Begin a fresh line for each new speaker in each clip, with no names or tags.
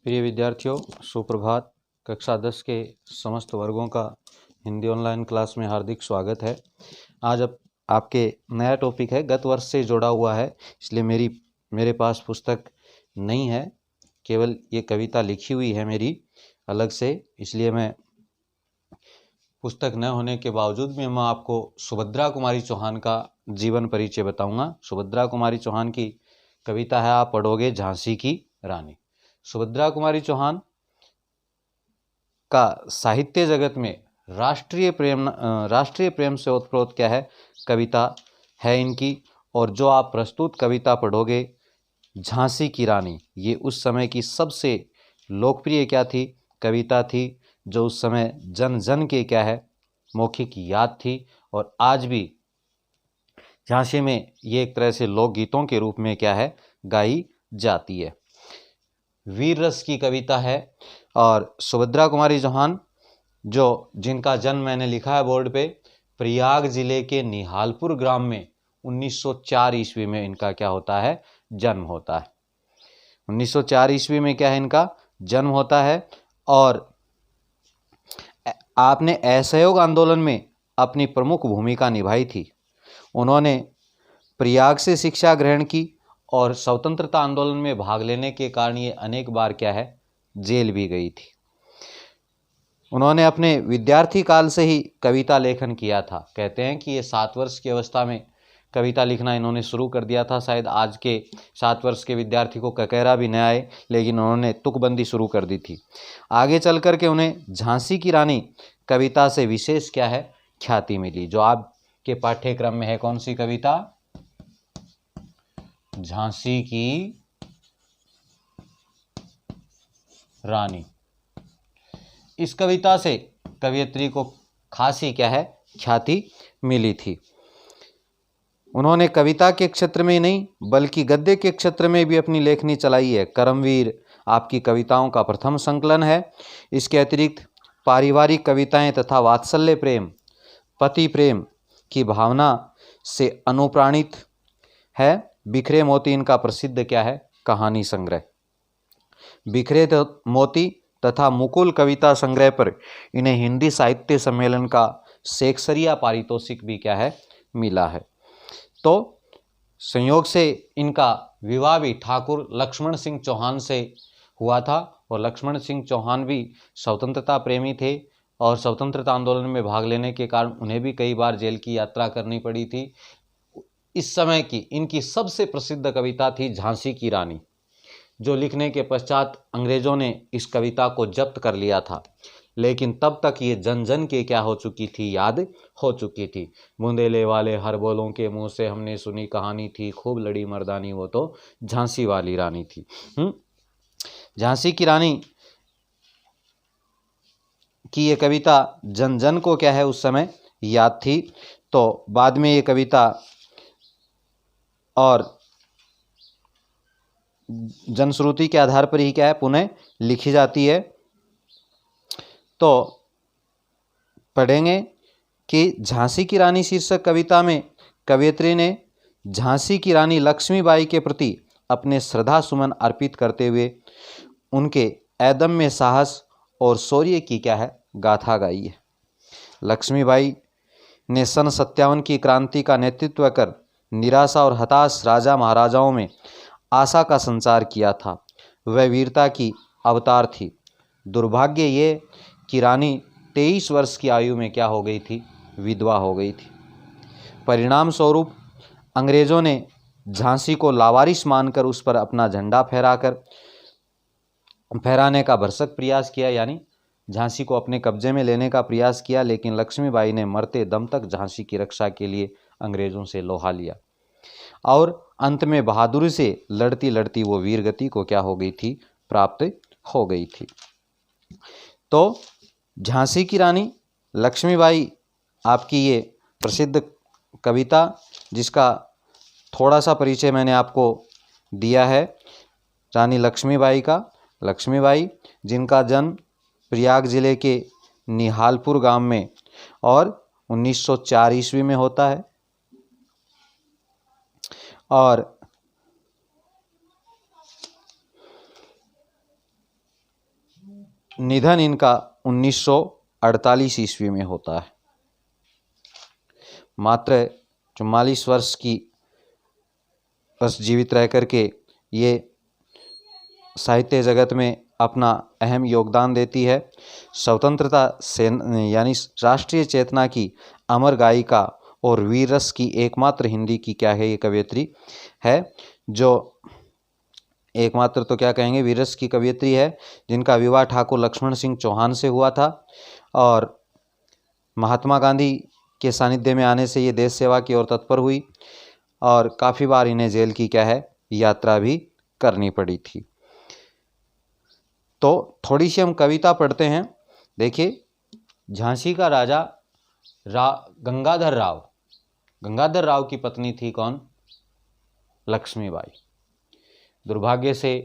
प्रिय विद्यार्थियों, सुप्रभात। कक्षा 10 के समस्त वर्गों का हिंदी ऑनलाइन क्लास में हार्दिक स्वागत है। आज अब आपके नया टॉपिक है, गत वर्ष से जुड़ा हुआ है, इसलिए मेरे पास पुस्तक नहीं है, केवल ये कविता लिखी हुई है मेरी अलग से। इसलिए मैं पुस्तक न होने के बावजूद भी मैं आपको सुभद्रा कुमारी चौहान का जीवन परिचय बताऊंगा। सुभद्रा कुमारी चौहान की कविता है, आप पढ़ोगे, झांसी की रानी। सुभद्रा कुमारी चौहान का साहित्य जगत में राष्ट्रीय प्रेम से ओतप्रोत क्या है, कविता है इनकी। और जो आप प्रस्तुत कविता पढ़ोगे, झांसी की रानी, ये उस समय की सबसे लोकप्रिय क्या थी, कविता थी, जो उस समय जन जन के क्या है, मौखिक याद थी। और आज भी झांसी में ये एक तरह से लोकगीतों के रूप में क्या है, गाई जाती है। वीर रस की कविता है। और सुभद्रा कुमारी चौहान जिनका जन्म मैंने लिखा है बोर्ड पे, प्रयाग जिले के निहालपुर ग्राम में 1904 ईस्वी में इनका क्या होता है, जन्म होता है। 1904 ईस्वी में क्या है, इनका जन्म होता है। और आपने असहयोग आंदोलन में अपनी प्रमुख भूमिका निभाई थी। उन्होंने प्रयाग से शिक्षा ग्रहण की और स्वतंत्रता आंदोलन में भाग लेने के कारण ये अनेक बार क्या है, जेल भी गई थी। उन्होंने अपने विद्यार्थी काल से ही कविता लेखन किया था। कहते हैं कि ये 7 वर्ष की अवस्था में कविता लिखना इन्होंने शुरू कर दिया था। शायद आज के 7 वर्ष के विद्यार्थी को ककहरा भी न आए, लेकिन उन्होंने तुकबंदी शुरू कर दी थी। आगे चल कर के उन्हें झांसी की रानी कविता से विशेष क्या है, ख्याति मिली। जो आपके पाठ्यक्रम में है, कौन सी कविता, झांसी की रानी। इस कविता से कवयित्री को खासी क्या है, ख्याति मिली थी। उन्होंने कविता के क्षेत्र में नहीं बल्कि गद्य के क्षेत्र में भी अपनी लेखनी चलाई है। करमवीर आपकी कविताओं का प्रथम संकलन है। इसके अतिरिक्त पारिवारिक कविताएं तथा वात्सल्य प्रेम, पति प्रेम की भावना से अनुप्राणित है। बिखरे मोती इनका प्रसिद्ध क्या है, कहानी संग्रह। बिखरे मोती तथा मुकुल कविता संग्रह पर इन्हें हिंदी साहित्य सम्मेलन का शेक्सपियर पारितोषिक भी क्या है, मिला है। तो संयोग से इनका विवाह भी ठाकुर लक्ष्मण सिंह चौहान से हुआ था। और लक्ष्मण सिंह चौहान भी स्वतंत्रता प्रेमी थे और स्वतंत्रता आंदोलन में भाग लेने के कारण उन्हें भी कई बार जेल की यात्रा करनी पड़ी थी। इस समय की इनकी सबसे प्रसिद्ध कविता थी झांसी की रानी, जो लिखने के पश्चात अंग्रेजों ने इस कविता को जब्त कर लिया था। लेकिन तब तक ये जन जन के क्या हो चुकी थी, याद हो चुकी थी। बुंदेले वाले हर बोलों के मुंह से हमने सुनी कहानी थी, खूब लड़ी मर्दानी वो तो झांसी वाली रानी थी। झांसी की रानी की ये कविता जन जन को क्या है, उस समय याद थी। तो बाद में ये कविता और जनश्रुति के आधार पर ही क्या है, पुनः लिखी जाती है। तो पढ़ेंगे कि झांसी की रानी शीर्षक कविता में कवयित्री ने झांसी की रानी लक्ष्मीबाई के प्रति अपने श्रद्धा सुमन अर्पित करते हुए उनके अदम्य साहस और शौर्य की क्या है, गाथा गाई है। लक्ष्मीबाई ने सन 57 की क्रांति का नेतृत्व कर निराशा और हताश राजा महाराजाओं में आशा का संचार किया था। वह वीरता की अवतार थी। दुर्भाग्य ये कि रानी 23 वर्ष की आयु में क्या हो गई थी, विधवा हो गई थी। परिणाम स्वरूप अंग्रेजों ने झांसी को लावारिस मानकर उस पर अपना झंडा फहराने का भरसक प्रयास किया, यानी झांसी को अपने कब्जे में लेने का प्रयास किया। लेकिन लक्ष्मीबाई ने मरते दम तक झांसी की रक्षा के लिए अंग्रेजों से लोहा लिया और अंत में बहादुरी से लड़ती लड़ती वो वीर गति को क्या हो गई थी, प्राप्त हो गई थी। तो झांसी की रानी लक्ष्मीबाई आपकी ये प्रसिद्ध कविता, जिसका थोड़ा सा परिचय मैंने आपको दिया है, रानी लक्ष्मीबाई का। लक्ष्मीबाई जिनका जन्म प्रयाग जिले के निहालपुर गांव में और 1904 ईस्वी में होता है। और निधन इनका 1948 ईस्वी में होता है। मात्र 44 वर्ष की बस जीवित रह करके ये साहित्य जगत में अपना अहम योगदान देती है। स्वतंत्रता यानी राष्ट्रीय चेतना की अमर गायिका और वीर रस की एकमात्र हिंदी की क्या है ये कवयित्री है, जो एकमात्र तो क्या कहेंगे वीर रस की कवयित्री है, जिनका विवाह ठाकुर लक्ष्मण सिंह चौहान से हुआ था और महात्मा गांधी के सानिध्य में आने से ये देश सेवा की ओर तत्पर हुई और काफ़ी बार इन्हें जेल की क्या है यात्रा भी करनी पड़ी थी। तो थोड़ी सी हम कविता पढ़ते हैं। देखिए, झांसी का राजा गंगाधर राव की पत्नी थी कौन? लक्ष्मीबाई। दुर्भाग्य से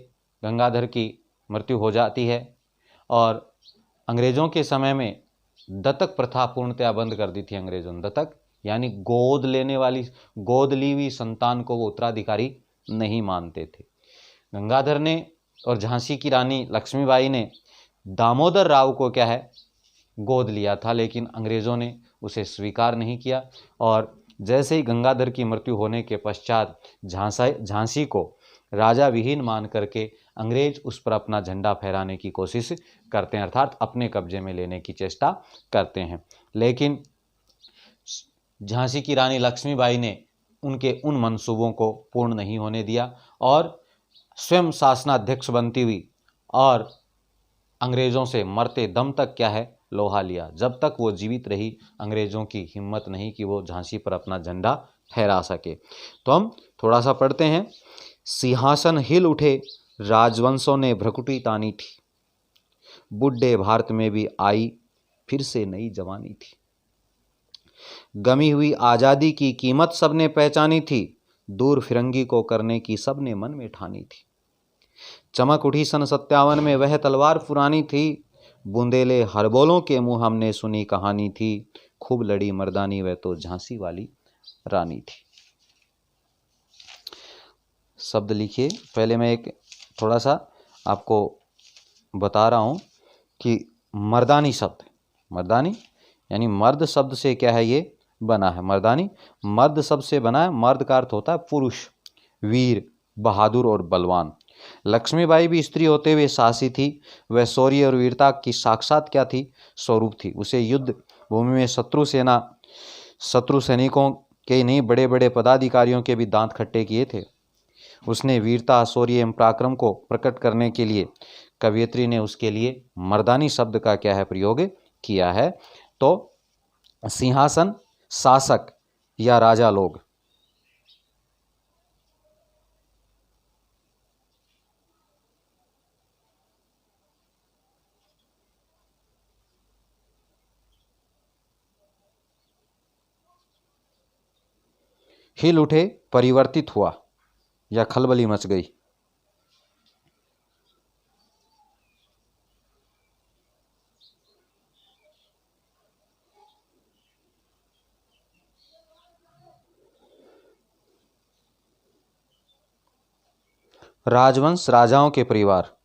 गंगाधर की मृत्यु हो जाती है और अंग्रेज़ों के समय में दत्तक प्रथा पूर्णतया बंद कर दी थी अंग्रेज़ों ने। दत्तक यानी गोद लेने वाली, गोद ली हुई संतान को वो उत्तराधिकारी नहीं मानते थे। गंगाधर ने और झांसी की रानी लक्ष्मीबाई ने दामोदर राव को क्या है गोद लिया था, लेकिन अंग्रेज़ों ने उसे स्वीकार नहीं किया और जैसे ही गंगाधर की मृत्यु होने के पश्चात झांसी को राजा विहीन मान करके अंग्रेज उस पर अपना झंडा फहराने की कोशिश करते हैं, अर्थात अपने कब्जे में लेने की चेष्टा करते हैं। लेकिन झांसी की रानी लक्ष्मीबाई ने उनके उन मंसूबों को पूर्ण नहीं होने दिया और स्वयं शासनाध्यक्ष बनती हुई और अंग्रेज़ों से मरते दम तक क्या है लोहा लिया। जब तक वो जीवित रही अंग्रेज़ों की हिम्मत नहीं कि वो झांसी पर अपना झंडा फहरा सके। तो हम थोड़ा सा पढ़ते हैं। सिंहासन हिल उठे राजवंशों ने भ्रकुटी तानी थी, बुढ़े भारत में भी आई फिर से नई जवानी थी। गमी हुई आज़ादी की कीमत सबने पहचानी थी, दूर फिरंगी को करने की सबने मन में ठानी थी। चमक उठी सन 57 में वह तलवार पुरानी थी, बूंदेले हरबोलों के मुंह हमने सुनी कहानी थी, खूब लड़ी मर्दानी वह तो झांसी वाली रानी थी। शब्द लिखिए। पहले मैं एक थोड़ा सा आपको बता रहा हूँ कि मर्दानी शब्द, मर्दानी यानी मर्द शब्द से क्या है ये बना है। मर्दानी मर्द शब्द से बना है। मर्द का अर्थ होता है पुरुष, वीर, बहादुर और बलवान। लक्ष्मीबाई भी स्त्री होते हुए साहसी थी। वह शौर्य और वीरता की साक्षात क्या थी? स्वरूप थी। उसे युद्ध भूमि में शत्रु सैनिकों के नहीं बड़े बड़े पदाधिकारियों के भी दांत खट्टे किए थे। उसने वीरता, शौर्य एवं पराक्रम को प्रकट करने के लिए कवयित्री ने उसके लिए मर्दानी शब्द का क्या है प्रयोग किया है। तो सिंहासन, शासक या राजा लोग। हिल उठे, परिवर्तित हुआ या खलबली मच गई। राजवंश, राजाओं के परिवार।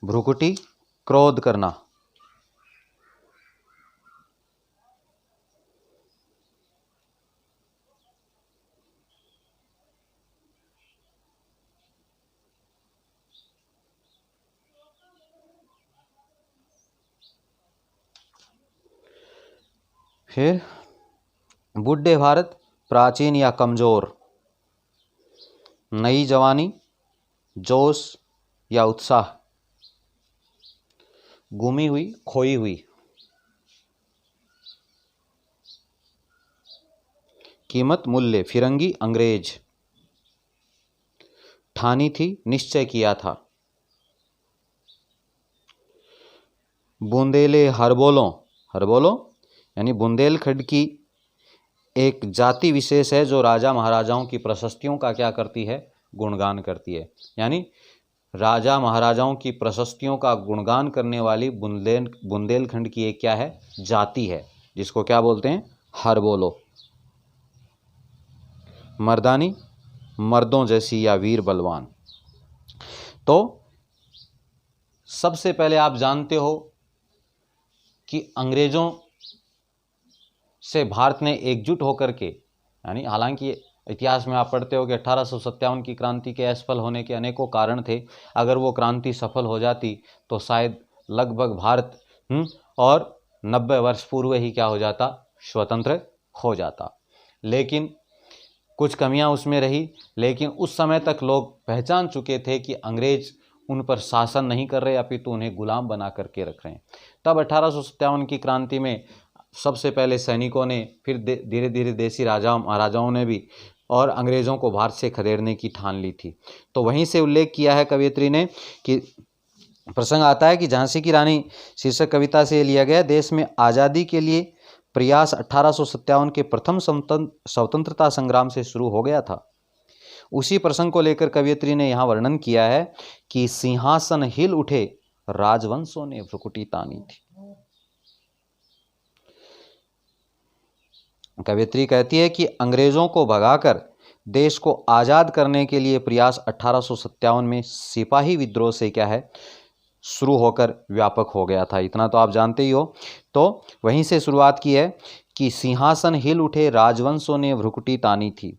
भ्रुकुटी, क्रोध करना। फिर बुढ़े भारत, प्राचीन या कमजोर। नई जवानी, जोश या उत्साह। गुमी हुई, खोई हुई। कीमत, मूल्य, फिरंगी, अंग्रेज। ठानी थी, निश्चय किया था। बुंदेले हरबोलों, हरबोलों यानी बुंदेलखंड की एक जाति विशेष है जो राजा महाराजाओं की प्रशस्तियों का क्या करती है गुणगान करती है। यानी राजा महाराजाओं की प्रशस्तियों का गुणगान करने वाली बुंदेलखंड की एक क्या है, जाति है, जिसको क्या बोलते हैं, हर्बोलो। मर्दानी, मर्दों जैसी या वीर बलवान। तो सबसे पहले आप जानते हो कि अंग्रेजों से भारत ने एकजुट होकर के, यानी हालांकि इतिहास में आप पढ़ते हो कि 1857 की क्रांति के असफल होने के अनेकों कारण थे। अगर वो क्रांति सफल हो जाती तो शायद लगभग भारत और 90 वर्ष पूर्व ही क्या हो जाता, स्वतंत्र हो जाता। लेकिन कुछ कमियां उसमें रही, लेकिन उस समय तक लोग पहचान चुके थे कि अंग्रेज उन पर शासन नहीं कर रहे, अपितु उन्हें गुलाम बना करके रख रहे हैं। तब 1857 की क्रांति में सबसे पहले सैनिकों ने, फिर धीरे धीरे देसी महाराजाओं ने भी और अंग्रेज़ों को भारत से खदेड़ने की ठान ली थी। तो वहीं से उल्लेख किया है कवयित्री ने कि प्रसंग आता है कि झांसी की रानी शीर्षक कविता से लिया गया। देश में आज़ादी के लिए प्रयास 1857 के प्रथम स्वतंत्रता संग्राम से शुरू हो गया था। उसी प्रसंग को लेकर कवयित्री ने यहाँ वर्णन किया है कि सिंहासन हिल उठे, राजवंशों ने भ्रुकुटी तानी थी। कवयित्री कहती है कि अंग्रेजों को भगाकर देश को आज़ाद करने के लिए प्रयास 1857 में सिपाही विद्रोह से क्या है, शुरू होकर व्यापक हो गया था। इतना तो आप जानते ही हो। तो वहीं से शुरुआत की है कि सिंहासन हिल उठे, राजवंशों ने भ्रुकुटी तानी थी,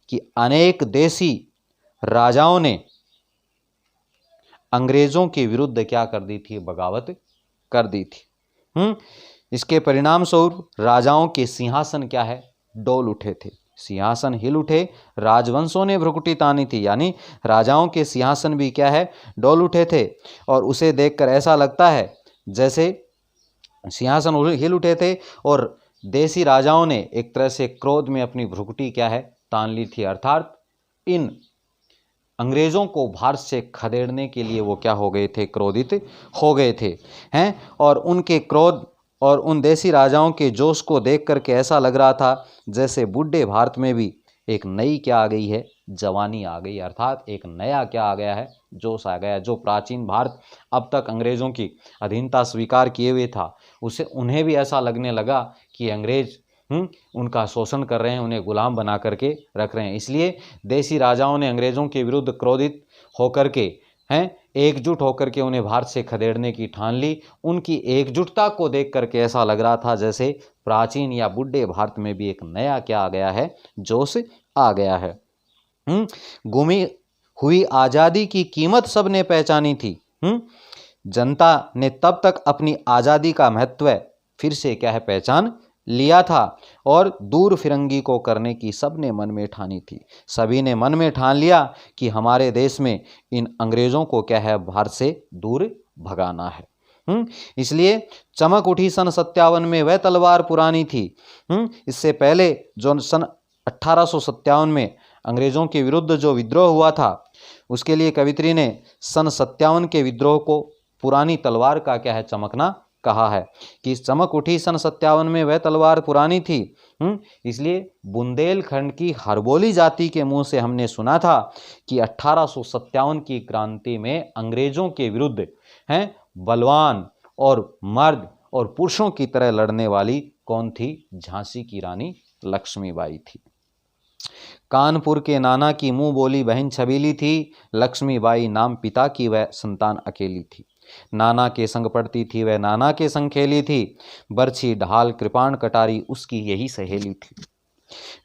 कि अनेक देसी राजाओं ने अंग्रेजों के विरुद्ध क्या कर दी थी, बगावत कर दी थी। इसके परिणाम स्वरूप राजाओं के सिंहासन क्या है, डोल उठे थे। सिंहासन हिल उठे, राजवंशों ने भ्रुकुटी तानी थी, यानी राजाओं के सिंहासन भी क्या है, डोल उठे थे। और उसे देखकर ऐसा लगता है जैसे सिंहासन हिल उठे थे और देसी राजाओं ने एक तरह से क्रोध में अपनी भ्रुकुटी क्या है, तान ली थी। अर्थात इन अंग्रेजों को भारत से खदेड़ने के लिए वो क्या हो गए थे, क्रोधित हो गए थे हैं। और उनके क्रोध और उन देसी राजाओं के जोश को देख करके ऐसा लग रहा था जैसे बूढ़े भारत में भी एक नई क्या आ गई है, जवानी आ गई। अर्थात एक नया क्या आ गया है, जोश आ गया। जो प्राचीन भारत अब तक अंग्रेजों की अधीनता स्वीकार किए हुए था, उसे उन्हें भी ऐसा लगने लगा कि अंग्रेज उनका शोषण कर रहे हैं, उन्हें गुलाम बना करके रख रहे हैं। इसलिए देसी राजाओं ने अंग्रेजों के विरुद्ध क्रोधित होकर के एकजुट होकर के उन्हें भारत से खदेड़ने की ठान ली। उनकी एकजुटता को देख करके ऐसा लग रहा था जैसे प्राचीन या बुढ़े भारत में भी एक नया क्या आ गया है, जोश आ गया है। गुमी हुई आज़ादी की कीमत सबने पहचानी थी। जनता ने तब तक अपनी आज़ादी का महत्व फिर से क्या है, पहचान लिया था और दूर फिरंगी को करने की सबने मन में ठानी थी। सभी ने मन में ठान लिया कि हमारे देश में इन अंग्रेजों को क्या है, भारत से दूर भगाना है। इसलिए चमक उठी सन 57 में वह तलवार पुरानी थी। इससे पहले जो सन 1857 में अंग्रेजों के विरुद्ध जो विद्रोह हुआ था, उसके लिए कवित्री ने सन 57 के विद्रोह को पुरानी तलवार का क्या है, चमकना कहा है। कि चमक उठी सन 57 में वह तलवार पुरानी थी। इसलिए बुंदेलखंड की हर्बोली जाति के मुंह से हमने सुना था कि 1857 की क्रांति में अंग्रेजों के विरुद्ध बलवान और मर्द और पुरुषों की तरह लड़ने वाली कौन थी, झांसी की रानी लक्ष्मीबाई थी। कानपुर के नाना की मुंह बोली बहन छबीली थी, लक्ष्मीबाई नाम पिता की वह संतान अकेली थी। नाना के संग पढ़ती थी वह, नाना के संग खेली थी, बरछी ढाल कृपाण कटारी उसकी यही सहेली थी।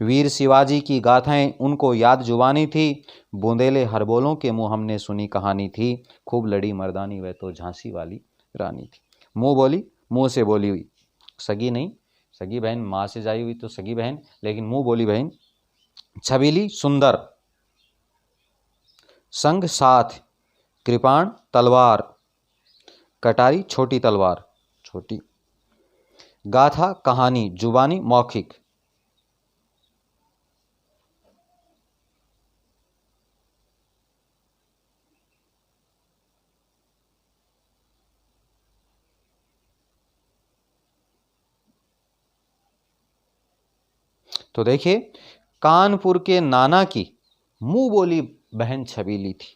वीर शिवाजी की गाथाएं उनको याद जुबानी थी, बूंदेले हरबोलों के मुंह हमने सुनी कहानी थी, खूब लड़ी मर्दानी वह तो झांसी वाली रानी थी। मुंह बोली, मुंह से बोली हुई, सगी नहीं, सगी बहन माँ से जाई हुई तो सगी बहन, लेकिन मुंह बोली बहन, छबीली सुंदर, संग साथ, कृपाण तलवार, कटारी छोटी तलवार, छोटी, गाथा कहानी, जुबानी मौखिक। तो देखिए, कानपुर के नाना की मुंह बोली बहन छबीली थी।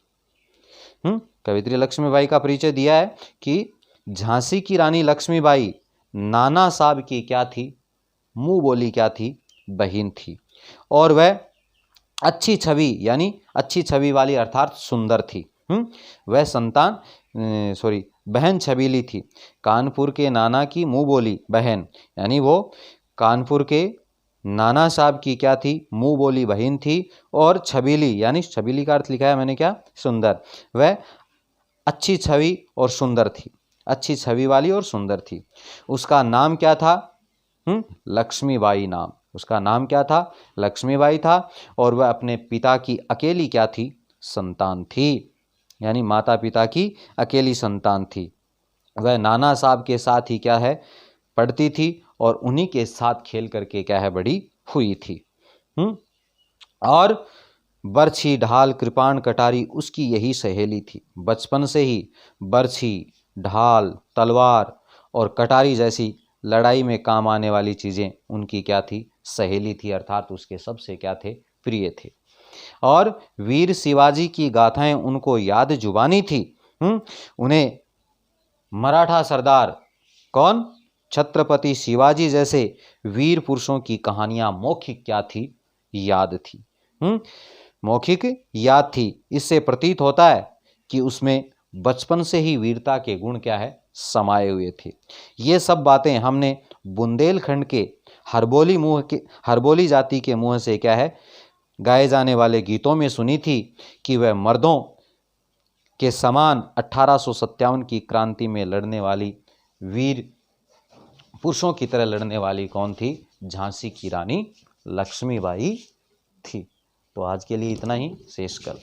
कवित्री लक्ष्मीबाई का परिचय दिया है कि झांसी की रानी लक्ष्मीबाई नाना साहब की क्या थी, मुंह बोली क्या थी, बहन थी। और वह अच्छी छवि यानी अच्छी छवि वाली अर्थात सुंदर थी। वह बहन छबीली थी। कानपुर के नाना की मुंह बोली बहन, यानी वो कानपुर के नाना साहब की क्या थी, मुंह बोली बहन थी। और छबीली यानी छबीली का अर्थ लिखा है मैंने क्या, सुंदर। वह अच्छी छवि और सुंदर थी, अच्छी छवि वाली और सुंदर थी। उसका नाम क्या था, लक्ष्मीबाई नाम। उसका नाम क्या था, लक्ष्मीबाई था। और वह अपने पिता की अकेली क्या थी, संतान थी, यानी माता पिता की अकेली संतान थी। वह नाना साहब के साथ ही क्या है, पढ़ती थी और उन्हीं के साथ खेल करके क्या है, बड़ी हुई थी। और बरछी, ढाल, कृपाण, कटारी उसकी यही सहेली थी। बचपन से ही बरछी, ढाल, तलवार और कटारी जैसी लड़ाई में काम आने वाली चीज़ें उनकी क्या थी, सहेली थी, अर्थात उसके सबसे क्या थे, प्रिय थे। और वीर शिवाजी की गाथाएं उनको याद जुबानी थी। उन्हें मराठा सरदार कौन, छत्रपति शिवाजी जैसे वीर पुरुषों की कहानियां मौखिक क्या थी, याद थी। मौखिक याद थी। इससे प्रतीत होता है कि उसमें बचपन से ही वीरता के गुण क्या है, समाये हुए थे। ये सब बातें हमने बुंदेलखंड के हरबोली जाति के मुंह से क्या है, गाए जाने वाले गीतों में सुनी थी कि वह मर्दों के समान 1857 की क्रांति में लड़ने वाली, वीर पुरुषों की तरह लड़ने वाली कौन थी, झांसी की रानी लक्ष्मीबाई थी। तो आज के लिए इतना ही, शेष कल।